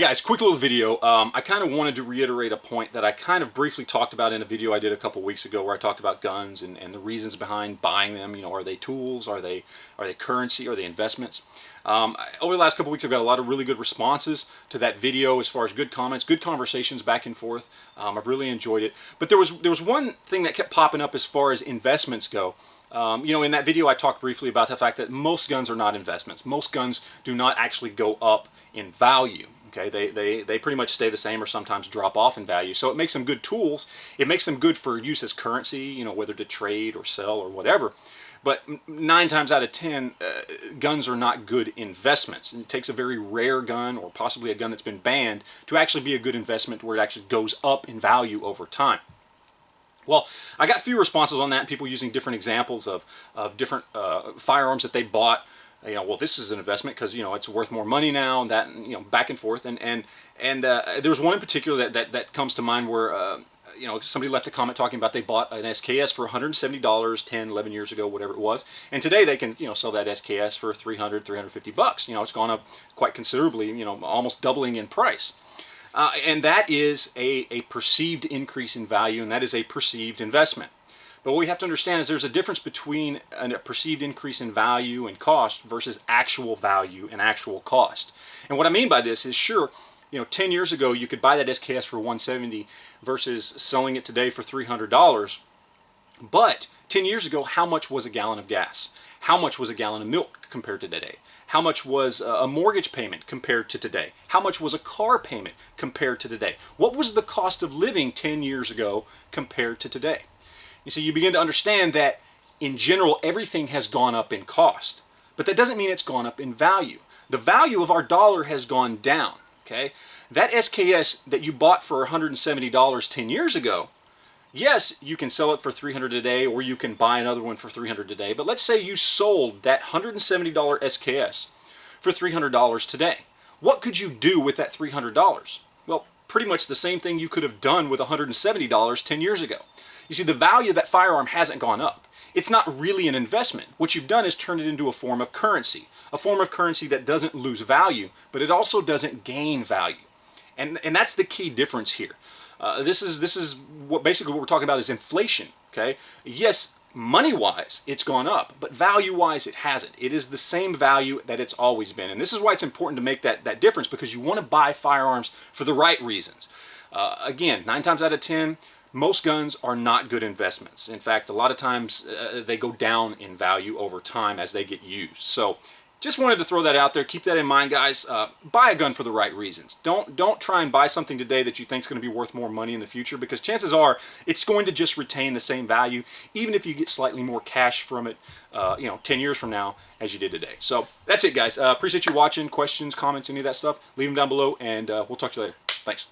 guys, quick little video. I kind of wanted to reiterate a point that I kind of briefly talked about in a video I did a couple weeks ago where I talked about guns and the reasons behind buying them. You know, are they tools? Are they currency? Are they investments? Over the last couple weeks I've got a lot of really good responses to that video as far as good comments, good conversations back and forth. I've really enjoyed it. But there was one thing that kept popping up as far as investments go. You know, in that video I talked briefly about the fact that most guns are not investments. Most guns do not actually go up in value. Okay, they pretty much stay the same or sometimes drop off in value. So it makes them good tools. It makes them good for use as currency, you know, whether to trade or sell or whatever. But 9 times out of 10, guns are not good investments. And it takes a very rare gun or possibly a gun that's been banned to actually be a good investment where it actually goes up in value over time. Well, I got a few responses on that, people using different examples of different firearms that they bought. You know, well, this is an investment because, you know, it's worth more money now, and that, you know, back and forth. And there was one in particular that comes to mind where, you know, somebody left a comment talking about they bought an SKS for $170 10, 11 years ago, whatever it was. And today they can, you know, sell that SKS for $300, $350. You know, it's gone up quite considerably, you know, almost doubling in price. And that is a perceived increase in value, and that is a perceived investment. But what we have to understand is there's a difference between a perceived increase in value and cost versus actual value and actual cost. And what I mean by this is, sure, you know, 10 years ago you could buy that SKS for $170 versus selling it today for $300. But 10 years ago, how much was a gallon of gas? How much was a gallon of milk compared to today? How much was a mortgage payment compared to today? How much was a car payment compared to today? What was the cost of living 10 years ago compared to today? You see, you begin to understand that in general everything has gone up in cost, but that doesn't mean it's gone up in value. The value of our dollar has gone down. Okay, that SKS that you bought for $170 10 years ago, yes, you can sell it for $300 today, or you can buy another one for $300 today. But let's say you sold that $170 SKS for $300 today. What could you do with that $300? Well, pretty much the same thing you could have done with $170 10 years ago. You see, the value of that firearm hasn't gone up. It's not really an investment. What you've done is turned it into a form of currency that doesn't lose value, but it also doesn't gain value. And that's the key difference here. This is what basically what we're talking about is inflation. Okay? Yes, money-wise, it's gone up, but value-wise, it hasn't. It is the same value that it's always been. And this is why it's important to make that difference, because you want to buy firearms for the right reasons. Again, 9 times out of 10, most guns are not good investments. In fact, a lot of times they go down in value over time as they get used. So just wanted to throw that out there. Keep that in mind, guys. Buy a gun for the right reasons. Don't try and buy something today that you think is going to be worth more money in the future, because chances are it's going to just retain the same value, even if you get slightly more cash from it, you know, 10 years from now as you did today. So that's it, guys. Appreciate you watching. Questions, comments, any of that stuff, leave them down below, and we'll talk to you later. Thanks.